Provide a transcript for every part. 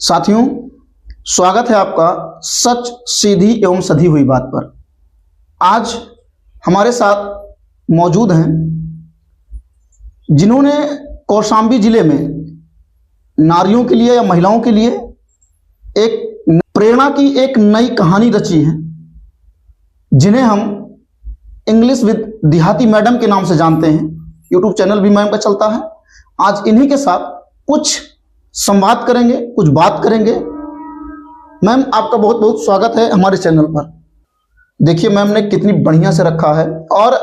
साथियों, स्वागत है आपका सच सीधी एवं सधी हुई बात पर। आज हमारे साथ मौजूद हैं जिन्होंने कौशाम्बी जिले में नारियों के लिए या महिलाओं के लिए एक प्रेरणा की एक नई कहानी रची है, जिन्हें हम इंग्लिश विद देहाती मैडम के नाम से जानते हैं। यूट्यूब चैनल भी मैम का चलता है। आज इन्हीं के साथ कुछ संवाद करेंगे, कुछ बात करेंगे। मैम, आपका बहुत बहुत स्वागत है हमारे चैनल पर। देखिए मैम ने कितनी बढ़िया से रखा है, और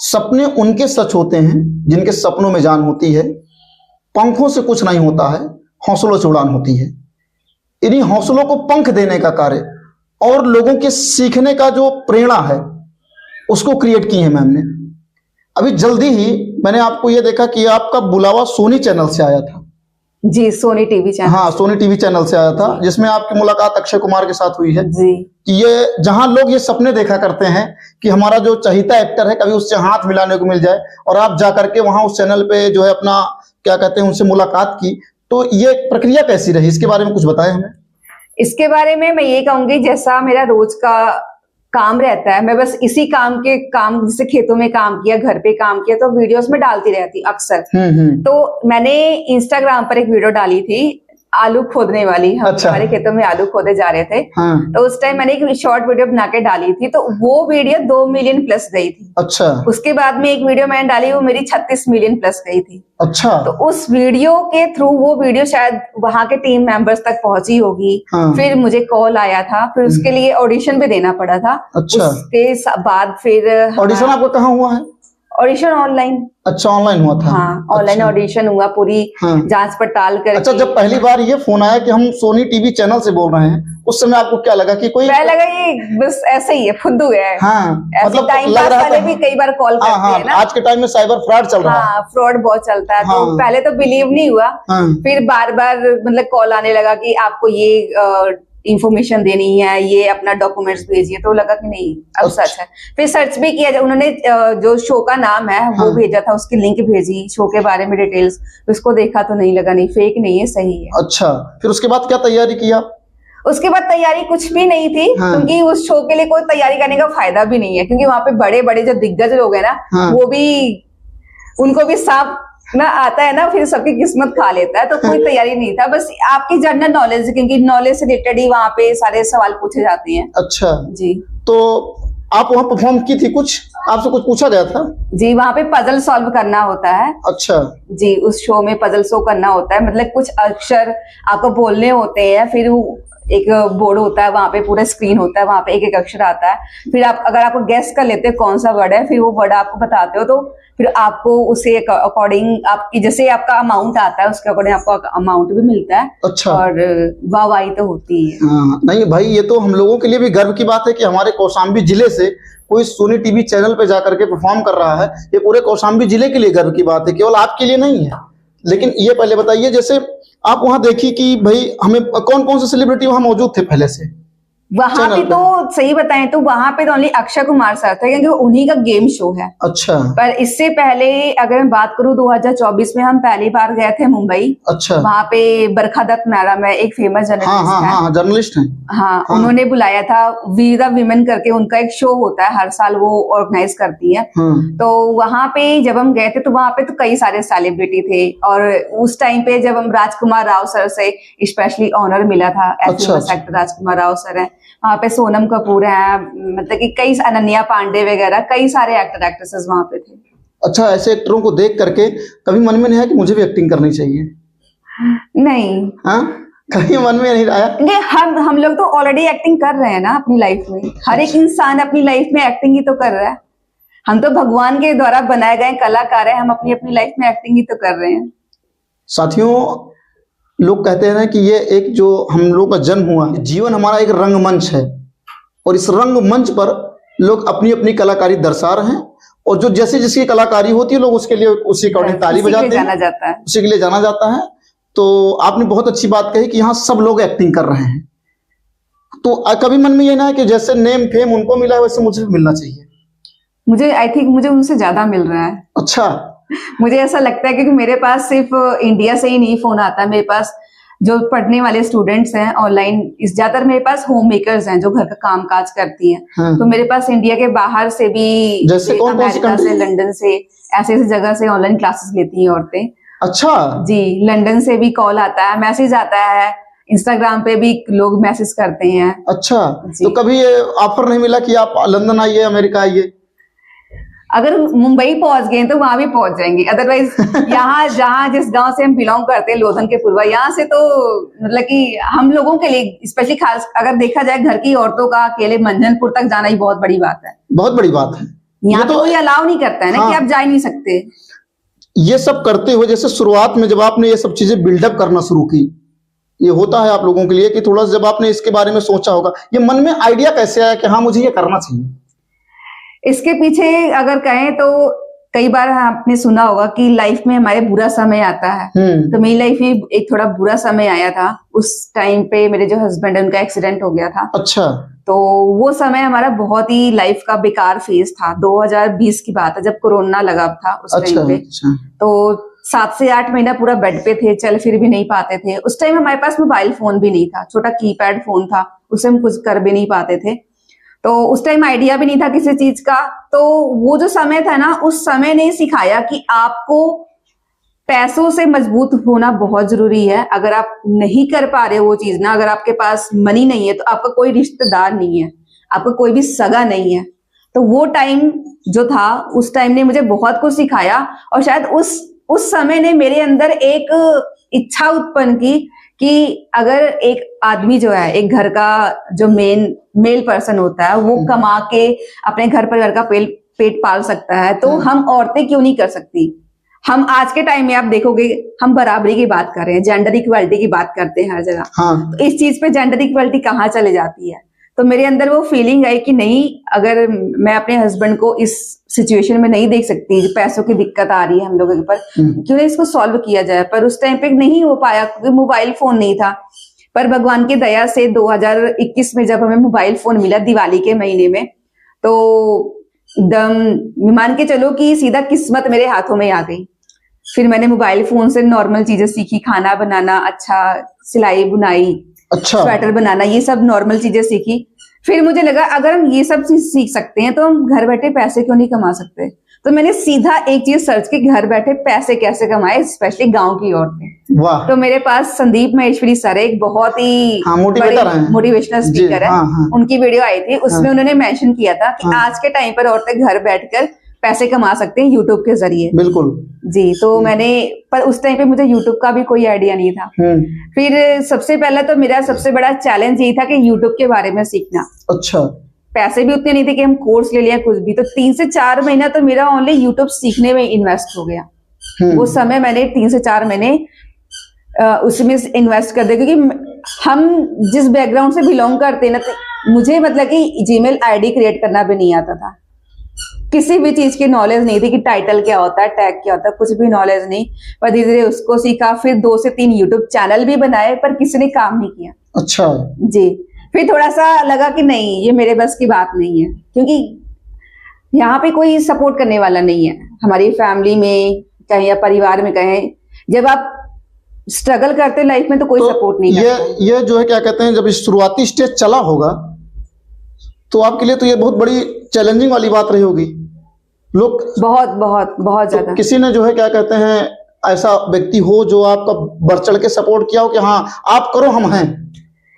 सपने उनके सच होते हैं जिनके सपनों में जान होती है। पंखों से कुछ नहीं होता है, हौसलों से उड़ान होती है। इन्हीं हौसलों को पंख देने का कार्य और लोगों के सीखने का जो प्रेरणा है उसको क्रिएट की है मैम ने। अभी जल्दी ही मैंने आपको ये देखा कि आपका बुलावा सोनी चैनल से आया था। जी, सोनी टीवी चैनल। हाँ, सोनी टीवी चैनल से आया था, जिसमें आपकी मुलाकात अक्षय कुमार के साथ हुई है। जी। कि ये जहां लोग ये सपने देखा करते हैं कि हमारा जो चहीता एक्टर है कभी उससे हाथ मिलाने को मिल जाए, और आप जा करके वहां उस चैनल पे जो है अपना क्या कहते हैं उनसे मुलाकात की, तो ये प्रक्रिया कैसी रही, इसके बारे में कुछ बताएं हमें। इसके बारे में मैं ये कहूंगी, जैसा मेरा रोज का काम रहता है, मैं बस इसी काम जैसे खेतों में काम किया, घर पे काम किया, तो वीडियोस में डालती रहती अक्सर। तो मैंने इंस्टाग्राम पर एक वीडियो डाली थी आलू खोदने वाली। हम हमारे खेतों में आलू खोदे जा रहे थे। तो उस टाइम मैंने एक शॉर्ट वीडियो बना के डाली थी, तो वो वीडियो 2 मिलियन प्लस गई थी। अच्छा। उसके बाद में एक वीडियो मैंने डाली, वो मेरी 36 मिलियन प्लस गई थी। अच्छा। तो उस वीडियो के थ्रू वो वीडियो शायद वहां के टीम मेंबर्स तक पहुंची होगी। फिर मुझे कॉल आया था, फिर उसके लिए ऑडिशन भी देना पड़ा था। अच्छा। उसके बाद फिर ऑडिशन आपको कहाँ हुआ है? Audition online. अच्छा, ऑनलाइन हुआ था। हाँ, ऑनलाइन ऑडिशन हुआ, पूरी जांच पड़ताल कर। अच्छा, जब पहली बार ये फोन आया कि हम सोनी टीवी चैनल से बोल रहे हैं, उस समय आपको क्या लगा कि कोई? मैं लगा ये बस ऐसे ही है, फुद्दू है। हाँ, मतलब टाइम पास वाले भी कई बार कॉल करते हैं ना। आज के टाइम में साइबर फ्रॉड चल रहा है। हाँ, फ्रॉड बहुत चलता है। तो पहले तो बिलीव नहीं हुआ। फिर बार बार मतलब कॉल आने लगा कि आपको ये इंफॉर्मेशन देनी है, ये अपना डॉक्यूमेंट्स भेजिए। तो लगा कि नहीं, अब सच है। फिर सर्च भी किया, उन्होंने जो शो का नाम है वो भेजा था, उसकी लिंक भेजी, शो के बारे में डिटेल्स, उसको देखा तो नहीं, लगा नहीं, फेक नहीं है, सही है। अच्छा, फिर उसके बाद क्या तैयारी किया? उसके बाद तैयारी कुछ भी नहीं थी। क्योंकि उस शो के लिए कोई तैयारी करने का फायदा भी नहीं है, क्योंकि वहां पे बड़े बड़े जो दिग्गज लोग हैं ना, वो भी, उनको भी सांप ना आता है ना, फिर सबकी किस्मत खा लेता है। तो कोई तैयारी नहीं था, बस आपकी जनरल नॉलेज, क्योंकि नॉलेज से रिलेटेड ही वहाँ पे सारे सवाल पूछे जाते हैं। अच्छा जी। तो आप वहाँ परफॉर्म की थी, कुछ आपसे कुछ पूछा गया था? जी, वहाँ पे पजल सॉल्व करना होता है। अच्छा जी, उस शो में पजल सॉल्व करना होता है, मतलब कुछ अक्षर आपको बोलने होते हैं, फिर एक बोर्ड होता है, वहां पे पूरा स्क्रीन होता है, वहां पे एक एक अक्षर आता है। फिर आप अगर आपको गेस कर लेते हैं कौन सा वर्ड है, फिर वो वर्ड आपको बताते हो, तो फिर आपको उसे अकॉर्डिंग आपकी जैसे आपका अमाउंट आता है उसके अकॉर्डिंग आपको अमाउंट भी मिलता है। अच्छा। और वाहवाही तो होती है। नहीं भाई, ये तो हम लोगों के लिए भी गर्व की बात है कि हमारे कौशाम्बी जिले से कोई सोनी टीवी चैनल पे जाकर के परफॉर्म कर रहा है। ये पूरे कौशाम्बी जिले के लिए गर्व की बात है, केवल आपके लिए नहीं है। लेकिन ये पहले बताइए, जैसे आप वहां देखी कि भाई हमें कौन कौन से सेलिब्रिटी वहां मौजूद थे पहले से? वहां पे तो सही बताएं तो वहां पे तो ओनली अक्षय कुमार सर थे, क्योंकि उन्हीं का गेम शो है। अच्छा। पर इससे पहले अगर मैं बात करूं, 2024 में हम पहली बार गए थे मुंबई। अच्छा। वहां पे बरखा दत्त मैडम है, एक फेमस जर्नलिस्ट है। हाँ, उन्होंने बुलाया था। वी द विमेन करके उनका एक शो होता है, हर साल वो ऑर्गेनाइज करती है। तो वहां पे जब हम गए थे तो वहां पे तो कई सारे सेलिब्रिटी थे, और उस टाइम पे जब हम राजकुमार राव सर से स्पेशली ऑनर मिला था, एक्टर राजकुमार राव सर है। वहाँ पे सोनम कपूर है, मतलब कि कई अनन्या पांडे वगैरह कई सारे एक्टर एक्ट्रेसेस वहाँ पे थे। अच्छा, ऐसे एक्टरों को देख करके कभी मन में नहीं आया कि मुझे भी एक्टिंग करनी चाहिए? नहीं। हाँ, कभी मन में नहीं आया? हम लोग तो ऑलरेडी एक्टिंग कर रहे हैं ना अपनी लाइफ में। हर एक इंसान अपनी लाइफ में एक्टिंग ही तो कर रहा है। हम तो भगवान के द्वारा बनाए गए कलाकार है, हम अपनी अपनी लाइफ में एक्टिंग ही तो कर रहे हैं। साथियों, लोग कहते हैं ना कि ये एक जो हम लोग का जन्म हुआ, जीवन हमारा एक रंगमंच है, और इस रंगमंच पर लोग अपनी अपनी कलाकारी दर्शा रहे हैं, और जो जैसे जिसकी कलाकारी होती है लोग उसके लिए उसी अकॉर्डिंग ताली बजाते हैं, उसी के लिए जाना जाता है। तो आपने बहुत अच्छी बात कही कि यहाँ सब लोग एक्टिंग कर रहे हैं, तो कभी मन में ये ना है कि जैसे नेम फेम उनको मिला है वैसे मुझे भी मिलना चाहिए? मुझे आई थिंक मुझे उनसे ज्यादा मिल रहा है। अच्छा। मुझे ऐसा लगता है क्योंकि मेरे पास सिर्फ इंडिया से ही नहीं फोन आता है, मेरे पास जो पढ़ने वाले स्टूडेंट्स हैं ऑनलाइन, इस ज्यादातर मेरे पास होम मेकर्स हैं जो घर का काम काज करती हैं। हाँ। तो मेरे पास इंडिया के बाहर से भी, जैसे कौन कौन सी अमेरिका से, कंट्री? लंदन से, ऐसे ऐसी जगह से ऑनलाइन क्लासेस लेती हैं औरतें। अच्छा जी, लंदन से भी कॉल आता है, मैसेज आता है, इंस्टाग्राम पे भी लोग मैसेज करते हैं। अच्छा, जी। तो कभी ये ऑफर नहीं मिला कि आप लंदन आइए, अमेरिका आइए? अगर मुंबई पहुंच गए तो वहां भी पहुंच जाएंगे, अदरवाइज यहाँ जहाँ जिस गांव से हम बिलोंग करते हैं, लोधन के पूर्वा, यहाँ से तो मतलब कि हम लोगों के लिए स्पेशली, खास अगर देखा जाए घर की औरतों का अकेले मंझनपुर तक जाना ही बहुत बड़ी बात है। बहुत बड़ी बात है। यहाँ ये तो कोई अलाउ नहीं करता है ना, हाँ, कि आप जा ही नहीं सकते। ये सब करते हुए जैसे शुरुआत में जब आपने ये सब चीजें बिल्डअप करना शुरू की, ये होता है आप लोगों के लिए कि थोड़ा सा जब आपने इसके बारे में सोचा होगा, ये मन में आइडिया कैसे आया कि हाँ मुझे ये करना चाहिए? इसके पीछे अगर कहें तो कई बार आपने सुना होगा कि लाइफ में हमारे बुरा समय आता है। तो मेरी लाइफ में एक थोड़ा बुरा समय आया था। उस टाइम पे मेरे जो हस्बैंड है उनका एक्सीडेंट हो गया था। अच्छा। तो वो समय हमारा बहुत ही लाइफ का बेकार फेज था। 2020 की बात है, जब कोरोना लगा था उस टाइम पे। अच्छा। तो 7 से 8 महीना पूरा बेड पे थे, चल फिर भी नहीं पाते थे। उस टाइम हमारे पास मोबाइल फोन भी नहीं था, छोटा कीपैड फोन था, उससे हम कुछ कर भी नहीं पाते थे। तो उस टाइम आइडिया भी नहीं था किसी चीज का। तो वो जो समय था ना, उस समय ने सिखाया कि आपको पैसों से मजबूत होना बहुत जरूरी है। अगर आप नहीं कर पा रहे वो चीज ना, अगर आपके पास मनी नहीं है, तो आपका कोई रिश्तेदार नहीं है, आपका कोई भी सगा नहीं है। तो वो टाइम जो था, उस टाइम ने मुझे बहुत कुछ सिखाया। और शायद उस समय ने मेरे अंदर एक इच्छा उत्पन्न की कि अगर एक आदमी जो है, एक घर का जो मेल पर्सन होता है, वो कमा के अपने घर परिवार का पेट पाल सकता है, तो हम औरतें क्यों नहीं कर सकती? हम आज के टाइम में आप देखोगे, हम बराबरी की बात कर रहे हैं, जेंडर इक्वालिटी की बात करते हैं हर जगह। हाँ। तो इस चीज पे जेंडर इक्वालिटी कहाँ चले जाती है? तो मेरे अंदर वो फीलिंग आई कि नहीं, अगर मैं अपने हस्बैंड को इस सिचुएशन में नहीं देख सकती, पैसों की दिक्कत आ रही है हम लोगों के ऊपर, क्यों नहीं इसको सॉल्व किया जाए? पर उस टाइम पे नहीं हो पाया क्योंकि मोबाइल फोन नहीं था। पर भगवान की दया से 2021 में जब हमें मोबाइल फोन मिला दिवाली के महीने में, तो एकदम मान के चलो कि सीधा किस्मत मेरे हाथों में आ गई। फिर मैंने मोबाइल फोन से नॉर्मल चीजें सीखी, खाना बनाना, अच्छा सिलाई बुनाई, अच्छा, स्वेटर बनाना, ये सब नॉर्मल चीजें सीखी। फिर मुझे लगा अगर हम ये सब चीज सीख सकते हैं तो हम घर बैठे पैसे क्यों नहीं कमा सकते? तो मैंने सीधा एक चीज सर्च की, घर बैठे पैसे कैसे कमाए, स्पेशली गांव की औरतें। वाह। तो मेरे पास संदीप महेश्वरी सर एक बहुत ही मोटिवेशनल स्पीकर है। हाँ। उनकी वीडियो आई थी, उसमें उन्होंने मेंशन किया था कि आज के टाइम पर औरतें घर बैठकर पैसे कमा सकते हैं यूट्यूब के जरिए। बिल्कुल जी। तो मैंने, पर उस टाइम पे मुझे यूट्यूब का भी कोई आइडिया नहीं था। फिर सबसे पहले तो मेरा सबसे बड़ा चैलेंज यही था कि यूट्यूब के बारे में सीखना। अच्छा। पैसे भी उतने नहीं थे कि हम कोर्स ले लिया कुछ भी। तो 3 से 4 महीना तो मेरा ओनली यूट्यूब सीखने में इन्वेस्ट हो गया। वो समय मैंने 3 से 4 महीने उसमें इन्वेस्ट कर दिया, क्योंकि हम जिस बैकग्राउंड से बिलोंग करते हैं ना, तो मुझे मतलब कि जीमेल आईडी क्रिएट करना भी नहीं आता था। किसी भी चीज की नॉलेज नहीं थी कि टाइटल क्या होता है, टैग क्या होता है, कुछ भी नॉलेज नहीं। पर धीरे धीरे उसको सीखा। फिर 2 से 3 यूट्यूब चैनल भी बनाए, पर किसी ने काम नहीं किया। अच्छा जी। फिर थोड़ा सा लगा कि नहीं, ये मेरे बस की बात नहीं है, क्योंकि यहाँ पे कोई सपोर्ट करने वाला नहीं है। हमारी फैमिली में कहें या परिवार में कहें, जब आप स्ट्रगल करते लाइफ में तो कोई सपोर्ट नहीं करता। ये जो है क्या कहते हैं, जब शुरुआती स्टेज चला होगा तो आपके लिए तो ये बहुत बड़ी चैलेंजिंग वाली बात रही होगी। लोग बहुत बहुत बहुत तो ज्यादा। किसी ने जो है क्या कहते हैं, ऐसा व्यक्ति हो जो आपका बढ़ चढ़ के सपोर्ट किया हो कि हाँ आप करो, हम हैं,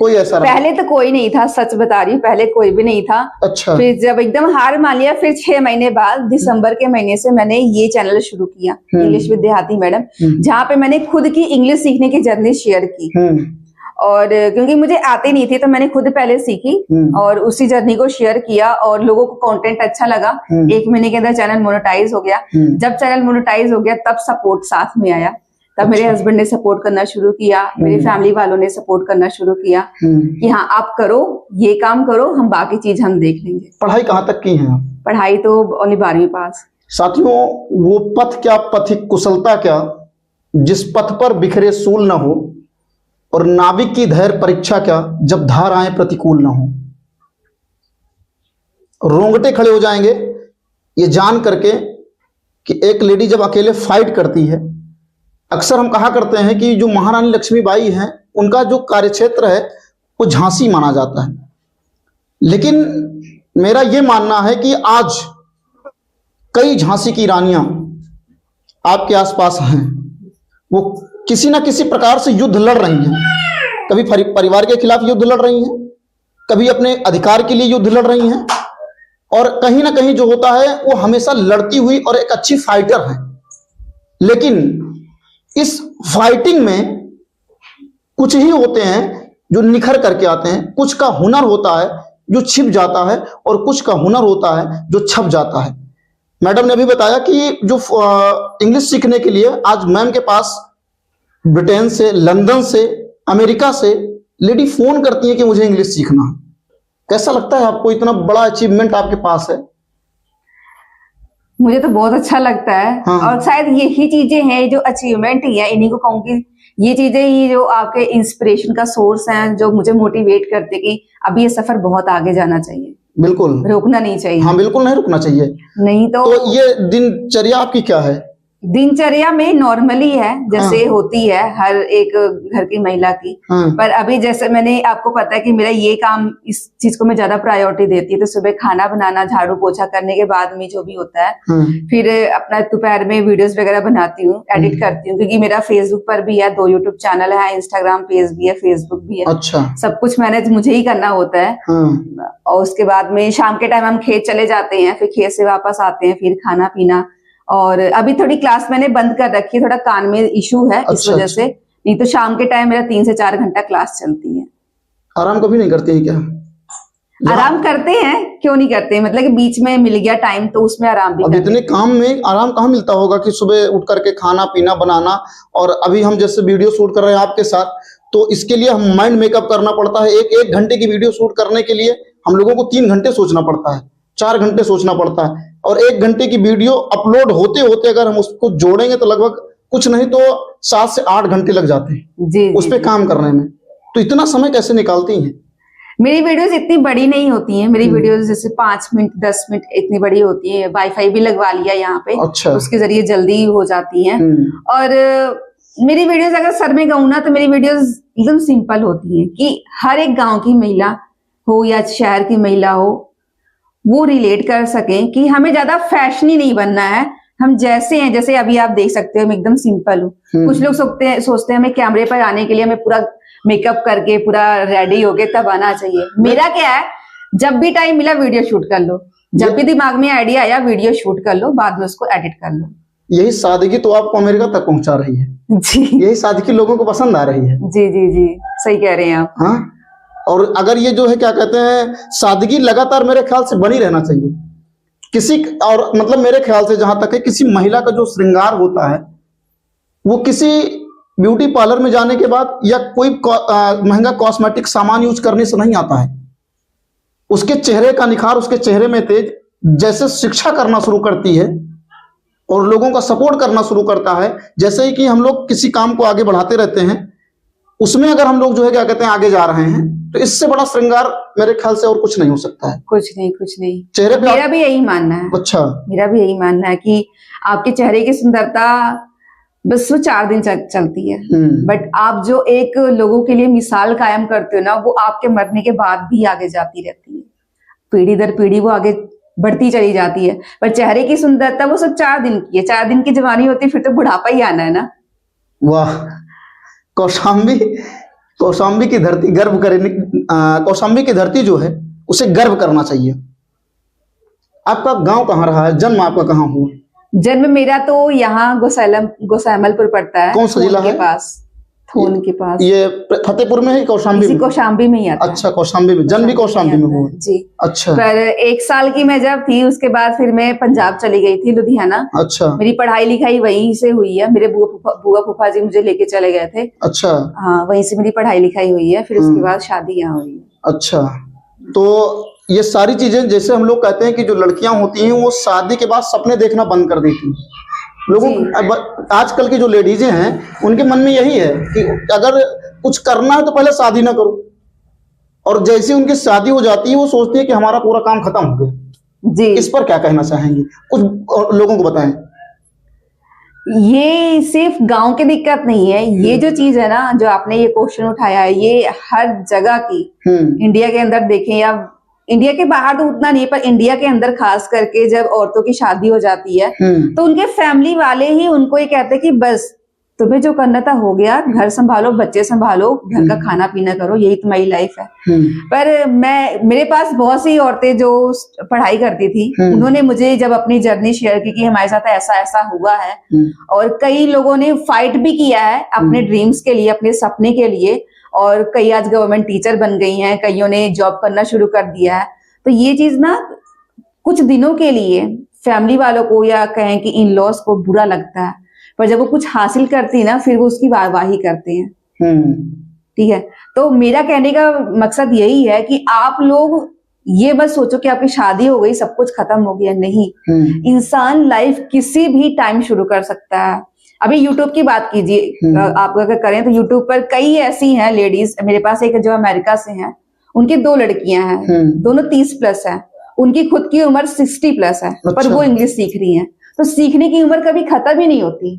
कोई ऐसा? पहले तो कोई नहीं था, सच बता रही हूँ, पहले कोई भी नहीं था। अच्छा। फिर जब एकदम हार मान लिया, फिर 6 महीने बाद दिसंबर के महीने से मैंने ये चैनल शुरू किया, इंग्लिश विद देहाती मैडम, जहाँ पे मैंने खुद की इंग्लिश सीखने की जर्नी शेयर की। और क्योंकि मुझे आती नहीं थी तो मैंने खुद पहले सीखी और उसी जर्नी को शेयर किया और लोगों को कंटेंट अच्छा लगा। 1 महीने के अंदर चैनल मोनेटाइज हो गया। जब चैनल मोनेटाइज हो गया तब सपोर्ट साथ में आया। तब मेरे हस्बैंड ने सपोर्ट करना शुरू किया, मेरी फैमिली वालों ने सपोर्ट करना शुरू किया कि हाँ आप करो, ये काम करो, हम बाकी चीज हम देख लेंगे। पढ़ाई कहाँ तक की है आप? पढ़ाई तो ओनली 12वीं पास। साथियों, वो पथ क्या, पथिक कुशलता क्या, जिस पथ पर बिखरे सूल न हो, और नाविक की धैर्य परीक्षा क्या, जब धाराएं प्रतिकूल न हो। रोंगटे खड़े हो जाएंगे ये जान करके कि एक लेडी जब अकेले फाइट करती है। अक्सर हम कहा करते हैं कि जो महारानी लक्ष्मीबाई हैं उनका जो कार्यक्षेत्र है वो झांसी माना जाता है। लेकिन मेरा ये मानना है कि आज कई झांसी की रानियां आपके आसपास हैं, वो किसी ना किसी प्रकार से युद्ध लड़ रही हैं। कभी परिवार के खिलाफ युद्ध लड़ रही हैं, कभी अपने अधिकार के लिए युद्ध लड़ रही हैं, और कहीं ना कहीं जो होता है वो हमेशा लड़ती हुई और एक अच्छी फाइटर है। लेकिन इस फाइटिंग में कुछ ही होते हैं जो निखर करके आते हैं, कुछ का हुनर होता है जो छिप जाता है, और कुछ का हुनर होता है जो छप जाता है। मैडम ने अभी बताया कि जो इंग्लिश सीखने के लिए आज मैम के पास ब्रिटेन से, लंदन से, अमेरिका से लेडी फोन करती है कि मुझे इंग्लिश सीखना है। कैसा लगता है आपको, इतना बड़ा अचीवमेंट आपके पास है? मुझे तो बहुत अच्छा लगता है। हाँ। और शायद यही चीजें हैं जो अचीवमेंट ही है, इन्हीं को कहूंगी। ये चीजें ही जो आपके इंस्पिरेशन का सोर्स हैं, जो मुझे मोटिवेट करते कि अभी ये सफर बहुत आगे जाना चाहिए, बिल्कुल रोकना नहीं चाहिए। हाँ, बिल्कुल नहीं रुकना चाहिए। नहीं तो ये दिनचर्या आपकी क्या है? दिनचर्या में नॉर्मली है जैसे होती है हर एक घर की महिला की। पर अभी जैसे मैंने आपको पता है कि मेरा ये काम, इस चीज को मैं ज्यादा प्रायोरिटी देती हूँ। तो सुबह खाना बनाना, झाड़ू पोछा करने के बाद में जो भी होता है, फिर अपना दोपहर में वीडियोस वगैरह बनाती हूँ, एडिट करती हूँ, क्योंकि मेरा फेसबुक पर भी है, 2 यूट्यूब चैनल है, इंस्टाग्राम पेज भी है, फेसबुक भी है। अच्छा। सब कुछ मैनेज मुझे ही करना होता है। और उसके बाद में शाम के टाइम हम खेत चले जाते हैं, फिर खेत से वापस आते हैं, फिर खाना पीना। और अभी थोड़ी क्लास मैंने बंद कर रखी है, थोड़ा कान में इशू है, इस वजह से। नहीं तो शाम के टाइम मेरा 3 से 4 घंटा क्लास चलती है। आराम कभी नहीं करते हैं क्या? आराम करते हैं, क्यों नहीं करते, मतलब कि बीच में मिल गया टाइम तो उसमें आराम भी अब इतने काम में आराम कहाँ मिलता होगा कि सुबह उठ करके खाना पीना बनाना। और अभी हम जैसे वीडियो शूट कर रहे हैं आपके साथ, तो इसके लिए हम माइंड मेकअप करना पड़ता है। एक घंटे की वीडियो शूट करने के लिए हम लोगों को 3 घंटे सोचना पड़ता है, 4 घंटे सोचना पड़ता है। और 1 घंटे की वीडियो अपलोड होते होते अगर हम उसको जोड़ेंगे तो लगभग कुछ नहीं तो 7 से 8 घंटे लग जाते हैं जी, उस पे काम करने में। तो इतना समय कैसे निकालती हैं? मेरी वीडियोस इतनी बड़ी नहीं होती हैं। मेरी वीडियोस जैसे 5 मिनट 10 मिनट इतनी बड़ी होती है। वाईफाई भी लगवा लिया यहाँ पे। अच्छा। उसके जरिए जल्दी हो जाती हैं। और मेरी वीडियोस अगर सर में कहूँ ना तो मेरी वीडियोस एकदम सिंपल होती हैं कि हर एक गांव की महिला हो या शहर की महिला हो, वो रिलेट कर सकें कि हमें ज्यादा फैशनी नहीं बनना है। हम जैसे हैं, जैसे अभी आप देख सकते हो, मैं एकदम सिंपल हूँ। कुछ लोग सोचते हैं हमें कैमरे पर आने के लिए हमें पूरा मेकअप करके पूरा रेडी होके तब आना चाहिए। मेरा क्या है, जब भी टाइम मिला वीडियो शूट कर लो, जब भी दिमाग में आइडिया आया वीडियो शूट कर लो, बाद में उसको एडिट कर लो। यही सादगी तो आपको अमेरिका तक पहुंचा रही है जी। यही सादगी लोगों को पसंद आ रही है। जी जी जी, सही कह रहे हैं आप। हाँ, और अगर ये जो है क्या कहते हैं, सादगी लगातार मेरे ख्याल से बनी रहना चाहिए किसी, और मतलब मेरे ख्याल से जहां तक है, किसी महिला का जो श्रृंगार होता है वो किसी ब्यूटी पार्लर में जाने के बाद या कोई महंगा कॉस्मेटिक सामान यूज करने से नहीं आता है। उसके चेहरे का निखार, उसके चेहरे में तेज, जैसे शिक्षा करना शुरू करती है और लोगों का सपोर्ट करना शुरू करता है, जैसे ही कि हम लोग किसी काम को आगे बढ़ाते रहते हैं, उसमें अगर हम लोग जो है क्या कहते हैं आगे जा रहे हैं, तो इससे बड़ा श्रृंगार मेरे ख्याल से और कुछ नहीं हो सकता है। कुछ नहीं, कुछ नहीं। चेहरे पे मेरा भी यही मानना है। अच्छा। मेरा भी यही मानना है कि आपके चेहरे की सुंदरता बस वो 4 दिन चलती है, बट आप जो एक लोगों के लिए मिसाल कायम करते हो ना, वो आपके मरने के बाद भी आगे जाती रहती है। पीढ़ी दर पीढ़ी वो आगे बढ़ती चली जाती है। पर चेहरे की सुंदरता वो सब 4 दिन की है। 4 दिन की जवानी होती है, फिर तो बुढ़ापा ही आना है ना। वाह, कौशाम्बी की धरती गर्व करे, कौशाम्बी की धरती जो है उसे गर्व करना चाहिए। आपका गांव कहाँ रहा है, जन्म आपका कहाँ हुआ? जन्म मेरा तो यहाँ गोसामलपुर पड़ता है। कौन सा जिला है? थोन के पास। ये फतेहपुर में है, कौशाम्बी में? कौशाम्बी में ही आता है। अच्छा, कौशाम्बी में। जन्म भी कौशाम्बी में हुआ जी। अच्छा। पर 1 साल की मैं जब थी, उसके बाद फिर मैं पंजाब चली गई थी, लुधियाना। अच्छा। मेरी पढ़ाई लिखाई वहीं से हुई है। मेरे बुआ फूफा जी मुझे लेके चले गए थे। अच्छा। हाँ, वहीं से मेरी पढ़ाई लिखाई हुई है। फिर उसके बाद शादी यहाँ हुई है। अच्छा, तो ये सारी चीजें, जैसे हम लोग कहते हैं कि जो लड़कियां होती हैं वो शादी के बाद सपने देखना बंद कर देती हैं। लोगों आजकल की जो लेडीजें हैं उनके मन में यही है कि अगर कुछ करना है तो पहले शादी ना करो, और जैसे उनकी शादी हो जाती है वो सोचती है कि हमारा पूरा काम खत्म हो गया। जी। इस पर क्या कहना चाहेंगी, कुछ लोगों को बताएं। ये सिर्फ गांव की दिक्कत नहीं है, ये जो चीज है ना, जो आपने ये क्वेश्चन उठाया है, ये हर जगह की, इंडिया के अंदर देखें या इंडिया के बाहर तो उतना नहीं, पर इंडिया के अंदर खास करके जब औरतों की शादी हो जाती है तो उनके फैमिली वाले ही उनको ये कहते हैं कि बस तुम्हें जो करना था हो गया, घर संभालो, बच्चे संभालो, घर का खाना पीना करो, यही तुम्हारी लाइफ है। पर मेरे पास बहुत सी औरतें जो पढ़ाई करती थी, उन्होंने मुझे जब अपनी जर्नी शेयर की कि हमारे साथ ऐसा ऐसा हुआ है, और कई लोगों ने फाइट भी किया है अपने ड्रीम्स के लिए, अपने सपने के लिए, और कई आज गवर्नमेंट टीचर बन गई हैं, कईयों ने जॉब करना शुरू कर दिया है। तो ये चीज ना कुछ दिनों के लिए फैमिली वालों को या कहें कि इन लॉज को बुरा लगता है, पर जब वो कुछ हासिल करती है ना, फिर वो उसकी वाहवाही करते हैं। ठीक है, तो मेरा कहने का मकसद यही है कि आप लोग ये बस सोचो कि आपकी शादी हो गई, सब कुछ खत्म हो गया, नहीं। इंसान लाइफ किसी भी टाइम शुरू कर सकता है। अभी यूट्यूब की बात कीजिए, आप अगर करें तो यूट्यूब पर कई ऐसी हैं लेडीज, मेरे पास एक जो अमेरिका से हैं, उनकी 2 लड़कियां हैं, दोनों 30+ हैं, उनकी खुद की उम्र 60+ है। अच्छा। पर वो इंग्लिश सीख रही हैं। तो सीखने की उम्र कभी खत्म ही नहीं होती।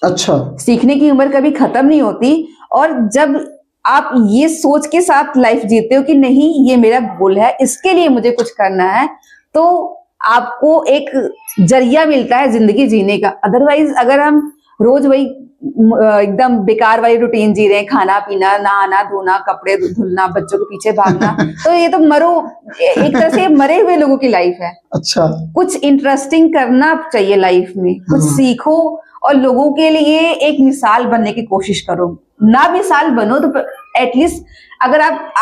अच्छा, सीखने की उम्र कभी खत्म नहीं होती। और जब आप ये सोच के साथ लाइफ जीते हो कि नहीं ये मेरा गोल है, इसके लिए मुझे कुछ करना है, तो आपको एक जरिया मिलता है जिंदगी जीने का। अदरवाइज अगर हम रोज वही एकदम बेकार वाली रूटीन जी रहे हैं, खाना पीना, नहाना धोना, कपड़े धुलना, बच्चों के पीछे भागना, तो ये तो एक तरह से मरे हुए लोगों की लाइफ है। अच्छा, कुछ इंटरेस्टिंग करना चाहिए लाइफ में, कुछ सीखो और लोगों के लिए एक मिसाल बनने की कोशिश करो। ना मिसाल बनो तो एटलीस्ट अगर आप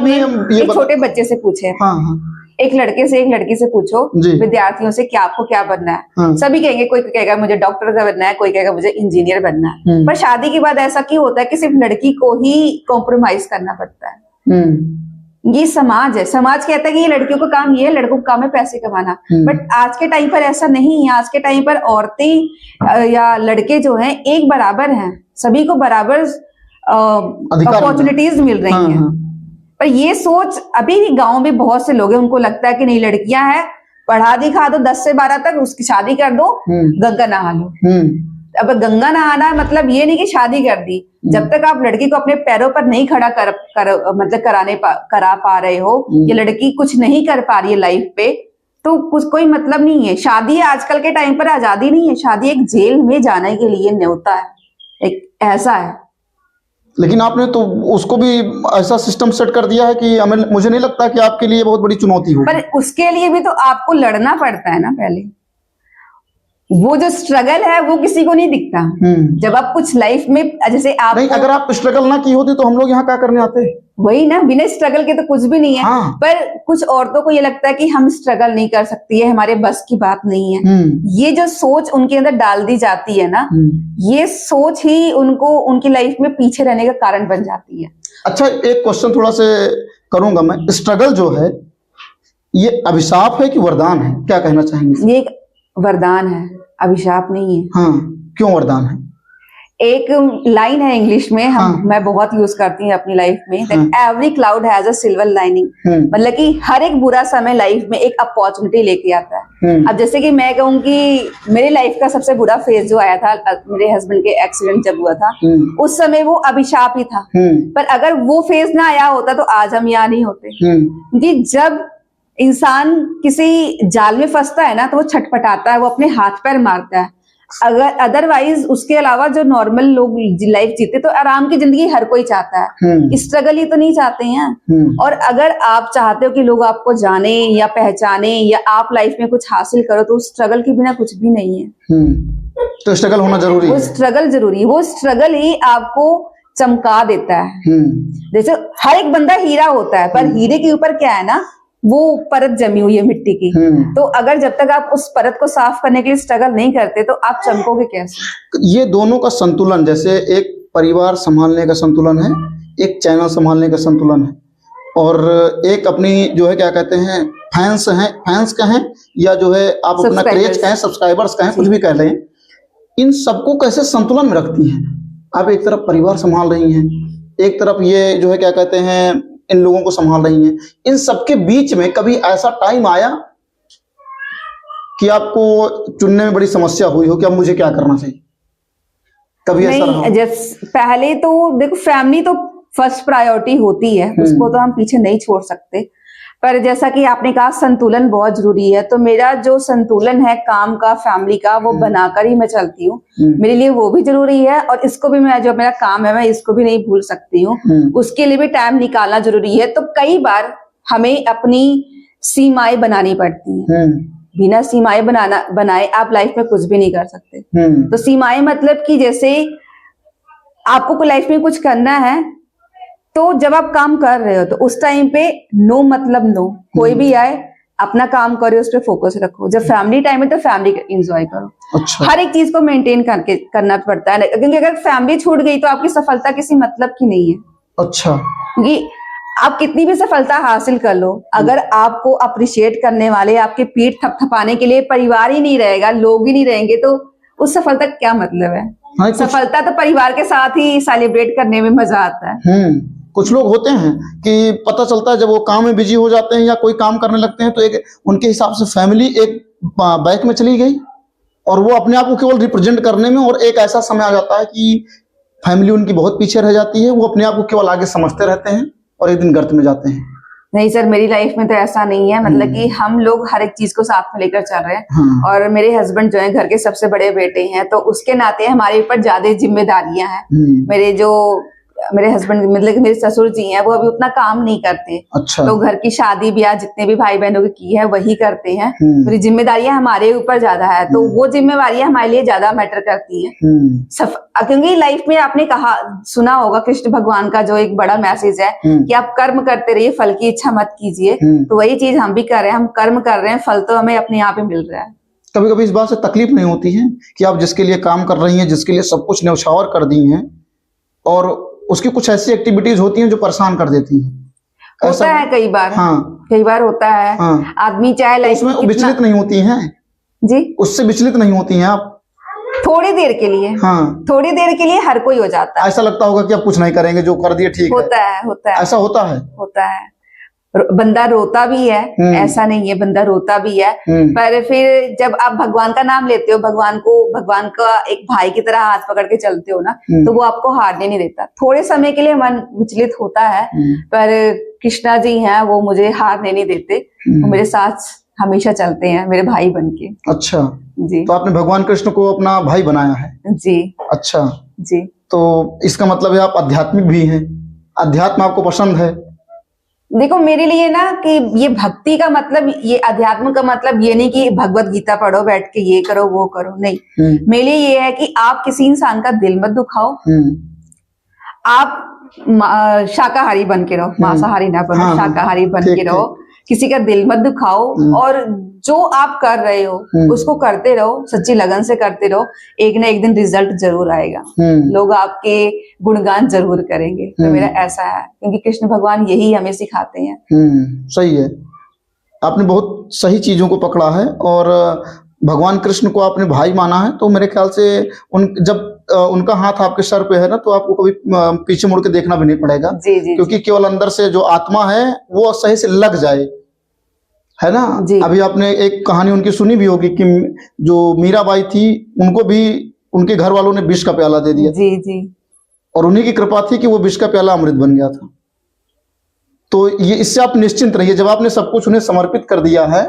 एक छोटे बच्चे से पूछे, एक लड़के से एक लड़की से पूछो, विद्यार्थियों से कि आपको क्या बनना है, सभी कहेंगे, कोई कहेगा मुझे डॉक्टर का बनना है, कोई कहेगा मुझे इंजीनियर बनना है। पर शादी के बाद ऐसा क्यों होता है कि सिर्फ लड़की को ही कॉम्प्रोमाइज करना पड़ता है? ये समाज है, समाज कहता है कि ये लड़कियों का काम ये है, लड़कों का काम है पैसे कमाना। बट आज के टाइम पर ऐसा नहीं है। आज के टाइम पर औरतें या लड़के जो हैं एक बराबर हैं, सभी को बराबर अपॉर्चुनिटीज मिल रही हैं। पर ये सोच अभी भी गांव में बहुत से लोग हैं, उनको लगता है कि नहीं लड़कियां हैं, पढ़ा दिखा दो 10 से 12 तक, उसकी शादी कर दो, गंगा नहा लो। अब गंगा नहाना मतलब ये नहीं कि शादी कर दी, जब तक आप लड़की को अपने पैरों पर नहीं खड़ा मतलब करा पा रहे हो, ये लड़की कुछ नहीं कर पा रही है लाइफ पे, तो कुछ कोई मतलब नहीं है। शादी आजकल के टाइम पर आजादी नहीं है, शादी एक जेल में जाने के लिए न्योता है, एक ऐसा है। लेकिन आपने तो उसको भी ऐसा सिस्टम सेट कर दिया है कि मुझे नहीं लगता कि आपके लिए बहुत बड़ी चुनौती हो। पर उसके लिए भी तो आपको लड़ना पड़ता है ना पहले। वो जो स्ट्रगल है वो किसी को नहीं दिखता। जब आप कुछ लाइफ में, जैसे आप नहीं, अगर आप स्ट्रगल ना की होती तो हम लोग यहाँ क्या करने आते? वही ना, बिना स्ट्रगल के तो कुछ भी नहीं है। हाँ। पर कुछ औरतों को ये लगता है कि हम स्ट्रगल नहीं कर सकती है, हमारे बस की बात नहीं है। ये जो सोच उनके अंदर डाल दी जाती है ना, ये सोच ही उनको उनकी लाइफ में पीछे रहने का कारण बन जाती है। अच्छा, एक क्वेश्चन थोड़ा से करूंगा मैं, स्ट्रगल जो है ये अभिशाप है कि वरदान है, क्या कहना चाहेंगे? ये एक वरदान है, अभिशाप नहीं है। हाँ, क्यों वरदान है? एक लाइन है इंग्लिश में, मैं बहुत यूज करती हूँ अपनी लाइफ में, that every cloud has a silver lining. मतलब कि हर एक बुरा समय लाइफ में एक अपॉर्चुनिटी लेके आता है। अब जैसे कि मैं कहूँ कि मेरे लाइफ का सबसे बुरा फेज जो आया था, मेरे हस्बैंड के एक्सीडेंट जब हुआ था, उस समय वो अभिशाप ही था। पर अगर वो फेज ना आया होता तो आज हम यहाँ नहीं होते। क्योंकि जब इंसान किसी जाल में फंसता है ना, तो वो छटपटाता है, वो अपने हाथ पैर मारता है। अगर अदरवाइज उसके अलावा जो नॉर्मल लोग लाइफ जीते, तो आराम की जिंदगी हर कोई चाहता है, स्ट्रगल ही तो नहीं चाहते हैं। और अगर आप चाहते हो कि लोग आपको जाने या पहचाने या आप लाइफ में कुछ हासिल करो, तो स्ट्रगल के बिना कुछ भी नहीं है। तो स्ट्रगल होना जरूरी है। वो स्ट्रगल जरूरी है, वो स्ट्रगल ही आपको चमका देता है। जैसे हर एक बंदा हीरा होता है, पर हीरे के ऊपर क्या है ना, वो परत जमी हुई है मिट्टी की। तो अगर जब तक आप उस परत को साफ करने के लिए स्ट्रगल नहीं करते, तो आप चमकोगे कैसे? ये दोनों का संतुलन, जैसे एक परिवार संभालने का संतुलन है, एक चैनल संभालने का संतुलन है, और एक अपनी जो है क्या कहते हैं फैंस कहें या जो है आप अपना क्रेज कहें, सब्सक्राइबर्स कहें, कुछ भी कह लें, इन सबको कैसे संतुलन में रखती हैं? आप एक तरफ परिवार संभाल रही हैं, एक तरफ ये जो है क्या कहते हैं इन लोगों को संभाल रही हैं, इन सबके बीच में कभी ऐसा टाइम आया कि आपको चुनने में बड़ी समस्या हुई हो कि अब मुझे क्या करना चाहिए? कभी ऐसा रहा? नहीं, जैसे पहले तो देखो फैमिली तो फर्स्ट प्रायोरिटी होती है, उसको तो हम पीछे नहीं छोड़ सकते। पर जैसा कि आपने कहा संतुलन बहुत जरूरी है, तो मेरा जो संतुलन है काम का फैमिली का वो बनाकर ही मैं चलती हूँ। मेरे लिए वो भी जरूरी है और इसको भी मैं, जो मेरा काम है मैं इसको भी नहीं भूल सकती हूँ, उसके लिए भी टाइम निकालना जरूरी है। तो कई बार हमें अपनी सीमाएं बनानी पड़ती हैं। बिना सीमाएं बनाए आप लाइफ में कुछ भी नहीं कर सकते। तो सीमाएं मतलब कि जैसे आपको लाइफ में कुछ करना है तो जब आप काम कर रहे हो तो उस टाइम पे नो मतलब नो, कोई भी आए अपना काम करो, उस पर फोकस रखो। जब फैमिली टाइम है तो फैमिली एंजॉय करो। अच्छा। हर एक चीज को मेंटेन करके करना पड़ता है, क्योंकि अगर फैमिली छूट गई तो आपकी सफलता किसी मतलब की नहीं है। अच्छा। क्योंकि आप कितनी भी सफलता हासिल कर लो, अगर आपको अप्रिशिएट करने वाले, आपके पीठ थपथपाने के लिए परिवार ही नहीं रहेगा, लोग ही नहीं रहेंगे, तो उस सफलता का क्या मतलब है? सफलता तो परिवार के साथ ही सेलिब्रेट करने में मजा आता है। कुछ लोग होते हैं कि पता चलता है जब वो काम में बिजी हो जाते हैं या कोई काम करने लगते हैं तो एक उनके हिसाब से फैमिली एक बैक में चली गई और वो अपने आप को केवल रिप्रेजेंट करने में, और एक ऐसा समय आ जाता है कि फैमिली उनकी बहुत पीछे रह जाती है, वो अपने आप को केवल आगे समझते रहते हैं और एक दिन गर्त में जाते हैं। नहीं सर, मेरी लाइफ में तो ऐसा नहीं है। मतलब कि हम लोग हर एक चीज को साथ में लेकर चल रहे हैं। और मेरे हस्बैंड जो है घर के सबसे बड़े बेटे हैं, तो उसके नाते हमारे ऊपर ज्यादा जिम्मेदारियां हैं। मेरे हस्बैंड मतलब कि मेरे ससुर जी हैं, वो अभी उतना काम नहीं करते। अच्छा। तो घर की शादी ब्याह जितने भी भाई बहनों की है वही करते हैं। पूरी जिम्मेदारियां हमारे ऊपर ज्यादा है, तो वो जिम्मेदारियां हमारे लिए ज्यादा मैटर करती हैं। क्योंकि लाइफ में आपने कहा सुना होगा कृष्ण भगवान का जो एक बड़ा मैसेज है कि आप कर्म करते रहिए, फल की इच्छा मत कीजिए। तो वही चीज हम भी कर रहे हैं, हम कर्म कर रहे हैं, फल तो हमें अपने आप ही मिल रहा है। कभी कभी इस बात से तकलीफ नहीं होती है कि आप जिसके लिए काम कर रही हैं, जिसके लिए सब कुछ न्यौछावर कर दी हैं, और उसकी कुछ ऐसी एक्टिविटीज होती हैं जो परेशान कर देती हैं? होता है कई बार। हाँ, कई बार होता है। हाँ। आदमी चाहे लाइफ उसमें विचलित नहीं होती हैं जी, उससे विचलित नहीं होती हैं आप? थोड़ी देर के लिए। हाँ, थोड़ी देर के लिए हर कोई हो जाता है। ऐसा लगता होगा कि आप कुछ नहीं करेंगे, जो कर दिए ठीक होता है। होता है, ऐसा होता है। होता है। बंदा रोता भी है, ऐसा नहीं है, बंदा रोता भी है। पर फिर जब आप भगवान का नाम लेते हो, भगवान का एक भाई की तरह हाथ पकड़ के चलते हो ना, तो वो आपको हारने नहीं देता। थोड़े समय के लिए मन विचलित होता है, पर कृष्णा जी हैं, वो मुझे हारने नहीं देते। वो मेरे साथ हमेशा चलते हैं, मेरे भाई बन के। अच्छा जी। तो आपने भगवान कृष्ण को अपना भाई बनाया है? जी। अच्छा जी। तो इसका मतलब है आप आध्यात्मिक भी हैं, अध्यात्म आपको पसंद है? देखो मेरे लिए ना कि ये भक्ति का मतलब, ये अध्यात्म का मतलब ये नहीं कि भगवत गीता पढ़ो बैठ के, ये करो वो करो, नहीं। मेरे लिए ये है कि आप किसी इंसान का दिल मत दुखाओ, आप शाकाहारी बन के रहो, मांसाहारी ना बनो। हाँ, शाकाहारी बन के रहो, किसी का दिल मत दुखाओ, और जो आप कर रहे हो उसको करते रहो, सच्ची लगन से करते रहो। एक ना एक दिन रिजल्ट जरूर आएगा, लोग आपके गुणगान जरूर करेंगे। तो मेरा ऐसा है, क्योंकि कृष्ण भगवान यही हमें सिखाते हैं। सही है, आपने बहुत सही चीजों को पकड़ा है और भगवान कृष्ण को आपने भाई माना है। तो मेरे ख्याल से जब उनका हाथ आपके सर पे है ना, तो आपको कभी पीछे मुड़ के देखना भी नहीं पड़ेगा। जी, जी, क्योंकि केवल अंदर से जो आत्मा है वो सही से लग जाए, है ना। अभी आपने एक कहानी उनकी सुनी भी होगी कि जो मीराबाई थी, उनको भी उनके घर वालों ने विष का प्याला दे दिया। जी, जी। और उन्हीं की कृपा थी कि वो विष का प्याला अमृत बन गया था। तो ये इससे आप निश्चिंत रहिए, जब आपने सब कुछ उन्हें समर्पित कर दिया है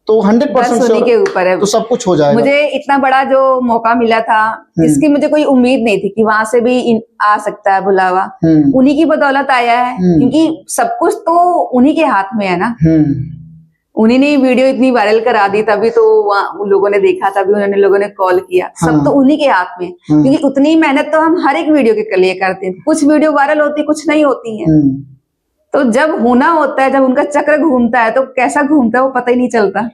तो 100% के ऊपर है, तो सब कुछ हो जाएगा। मुझे इतना बड़ा जो मौका मिला था, इसकी मुझे कोई उम्मीद नहीं थी कि वहां से भी आ सकता है बुलावा। उन्हीं की बदौलत आया है, क्योंकि सब कुछ तो उन्हीं के हाथ में है ना। उन्हीं ने वीडियो इतनी वायरल करा दी, तभी तो उन लोगों ने देखा, तभी उन्होंने लोगों ने कॉल किया। सब तो उन्हीं के हाथ में, क्योंकि उतनी मेहनत तो हम हर एक वीडियो के लिए करते हैं। कुछ वीडियो वायरल होती, कुछ नहीं होती है। तो जब होना होता है, जब उनका चक्र घूमता है, तो कैसा घूमता है वो पता ही नहीं चलता।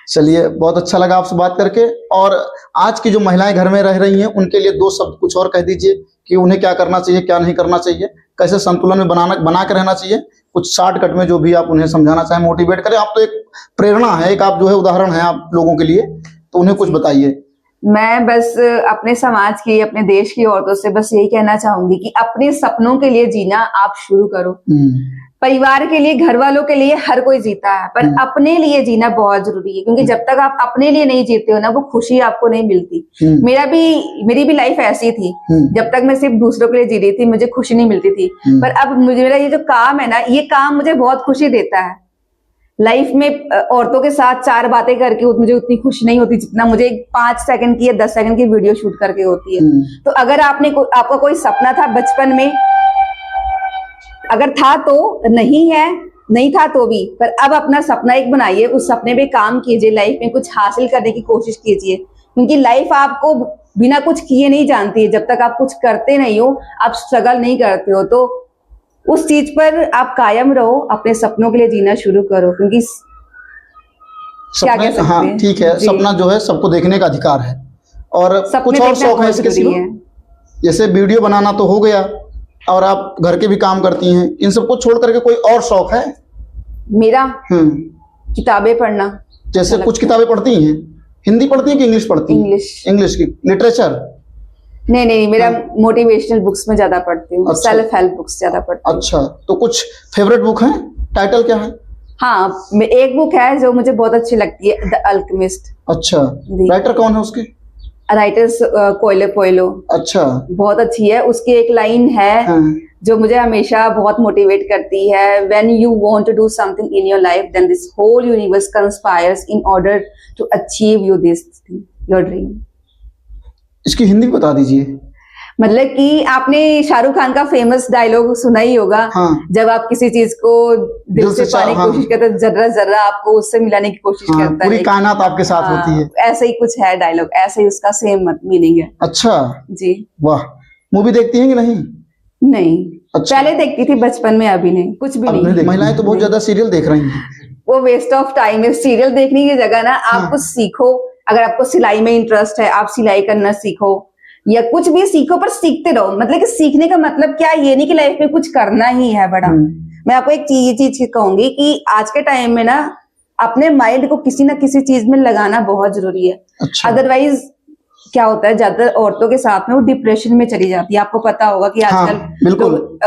चलिए, बहुत अच्छा लगा आपसे बात करके। और आज की जो महिलाएं घर में रह रही हैं, उनके लिए दो शब्द कुछ और कह दीजिए कि उन्हें क्या करना चाहिए, क्या नहीं करना चाहिए, कैसे संतुलन में बना के रहना चाहिए। कुछ शॉर्टकट में जो भी आप उन्हें समझाना चाहें, मोटिवेट करें। आप तो एक प्रेरणा है, एक आप जो है उदाहरण है आप लोगों के लिए, तो उन्हें कुछ बताइए। मैं बस अपने समाज की, अपने देश की औरतों से बस यही कहना चाहूंगी कि अपने सपनों के लिए जीना आप शुरू करो। परिवार के लिए, घर वालों के लिए हर कोई जीता है, पर अपने लिए जीना बहुत जरूरी है, क्योंकि जब तक आप अपने लिए नहीं जीते हो ना, वो खुशी आपको नहीं मिलती। मेरी भी लाइफ ऐसी थी, जब तक मैं सिर्फ दूसरों के लिए जी रही थी, मुझे खुशी नहीं मिलती थी। पर अब मेरा ये जो काम है ना, ये काम मुझे बहुत खुशी देता है। लाइफ में औरतों के साथ 4 बातें करके मुझे उतनी खुशी नहीं होती जितना मुझे 5 सेकंड की या 10 सेकंड की वीडियो शूट करके होती है। तो अगर आपका कोई सपना था बचपन में, अगर था तो नहीं था तो भी, पर अब अपना सपना एक बनाइए, उस सपने पे काम कीजिए, लाइफ में कुछ हासिल करने की कोशिश कीजिए, क्योंकि लाइफ आपको बिना कुछ किए नहीं जानती है। जब तक आप कुछ करते नहीं हो, आप स्ट्रगल नहीं करते हो, तो उस चीज पर आप कायम रहो, अपने सपनों के लिए जीना शुरू करो, क्योंकि क्या कह सकते हैं। हाँ ठीक है, सपना जो है सबको देखने का अधिकार है, और कुछ और शौक है इसके सिवा, जैसे वीडियो बनाना तो हो गया, और आप घर के भी काम करती हैं, इन सबको छोड़ करके कोई और शौक है? मेरा किताबें पढ़ना। जैसे कुछ किताबें पढ़ती हैं, हिंदी पढ़ती हैं कि इंग्लिश पढ़ती हैं? इंग्लिश की लिटरेचर? नहीं, मेरा मोटिवेशनल बुक्स में ज्यादा पढ़ती हूँ। अच्छा। सेल्फ हेल्प बुक्स ज्यादा पढ़ती हूँ। अच्छा, तो कुछ फेवरेट बुक है? टाइटल क्या है? हाँ, एक बुक है जो मुझे बहुत अच्छी लगती है, द अल्केमिस्ट। अच्छा, राइटर कौन है उसके? Writers Coelho. अच्छा, बहुत अच्छी है। उसकी एक लाइन है जो मुझे हमेशा बहुत मोटिवेट करती है, When you want to do something in your life, then this whole universe conspires in order to achieve you this thing, your dream। इसकी हिंदी बता दीजिए। मतलब कि आपने शाहरुख खान का फेमस डायलॉग सुना ही होगा। जब आप किसी चीज को दिल से पाने की कोशिश करते हैं, जर्रा जर्रा आपको उससे मिलाने की कोशिश करता है, पूरी कायनात आपके साथ होती है। ऐसे ही कुछ है डायलॉग, ऐसे ही उसका सेम मीनिंग है। अच्छा जी, वाह। मूवी देखती हैं कि नहीं? नहीं। अच्छा। पहले देखती थी बचपन में, अभी नहीं, कुछ भी नहीं। महिलाएं तो बहुत ज्यादा सीरियल देख रही हैं। वो वेस्ट ऑफ टाइम है। सीरियल देखने की जगह ना आप कुछ सीखो। अगर आपको सिलाई में इंटरेस्ट है, आप सिलाई करना सीखो, या कुछ भी सीखो, पर सीखते रहो। मतलब कि सीखने का मतलब क्या, ये नहीं कि लाइफ में कुछ करना ही है बड़ा। मैं आपको एक चीज कहूंगी कि आज के टाइम में ना अपने माइंड को किसी ना किसी चीज में लगाना बहुत जरूरी है। अच्छा। अदरवाइज क्या होता है, ज्यादातर औरतों के साथ में वो डिप्रेशन में चली जाती है। आपको पता होगा कि आजकल लोग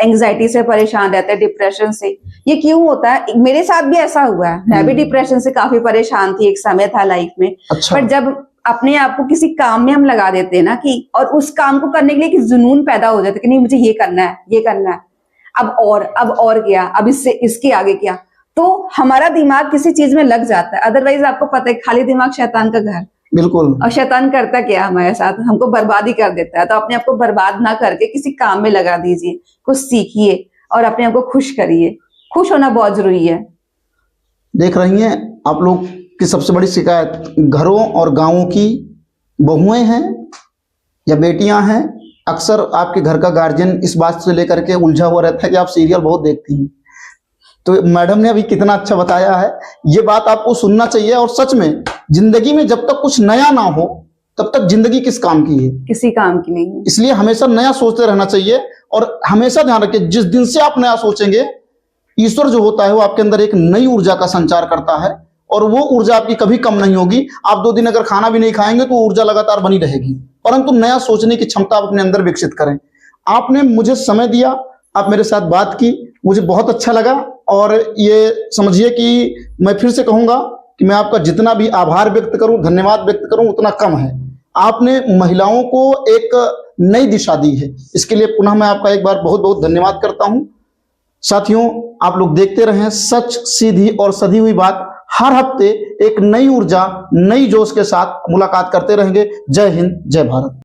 एंग्जाइटी से परेशान रहते हैं, डिप्रेशन से। ये क्यों होता है? मेरे साथ भी ऐसा हुआ है। मैं भी डिप्रेशन से काफी परेशान थी, एक समय था लाइफ में। अच्छा। पर जब अपने आप को किसी काम में हम लगा देते हैं ना, कि और उस काम को करने के लिए जुनून पैदा हो जाता है कि नहीं, मुझे ये करना है, ये करना है, अब और क्या, अब इसके आगे क्या, तो हमारा दिमाग किसी चीज में लग जाता है। अदरवाइज आपको पता है, खाली दिमाग शैतान का घर। बिल्कुल। और शैतान करता क्या हमारे साथ, हमको बर्बादी कर देता है। तो अपने आप को बर्बाद ना करके किसी काम में लगा दीजिए, कुछ सीखिए और अपने आप को खुश करिए। खुश होना बहुत जरूरी है। देख रही हैं आप लोग की सबसे बड़ी शिकायत घरों और गांवों की बहुएं हैं या बेटियां हैं। अक्सर आपके घर का गार्जियन इस बात से लेकर के उलझा हुआ रहता है कि आप सीरियल बहुत देखती हैं। तो मैडम ने अभी कितना अच्छा बताया है, ये बात आपको सुनना चाहिए। और सच में जिंदगी में जब तक कुछ नया ना हो, तब तक जिंदगी किस काम की है? किसी काम की नहीं। इसलिए हमेशा नया सोचते रहना चाहिए। और हमेशा ध्यान रखिए, जिस दिन से आप नया सोचेंगे, ईश्वर जो होता है वो आपके अंदर एक नई ऊर्जा का संचार करता है, और वो ऊर्जा आपकी कभी कम नहीं होगी। आप 2 दिन अगर खाना भी नहीं खाएंगे तो ऊर्जा लगातार बनी रहेगी। परंतु नया सोचने की क्षमता आप अपने अंदर विकसित करें। आपने मुझे समय दिया, आप मेरे साथ बात की, मुझे बहुत अच्छा लगा। और ये समझिए कि मैं फिर से कहूंगा कि मैं आपका जितना भी आभार व्यक्त करूं, धन्यवाद व्यक्त करूं, उतना कम है। आपने महिलाओं को एक नई दिशा दी है, इसके लिए पुनः मैं आपका एक बार बहुत बहुत धन्यवाद करता हूं। साथियों, आप लोग देखते रहें सच, सीधी और सधी हुई बात। हर हफ्ते एक नई ऊर्जा, नई जोश के साथ मुलाकात करते रहेंगे। जय हिंद, जय भारत।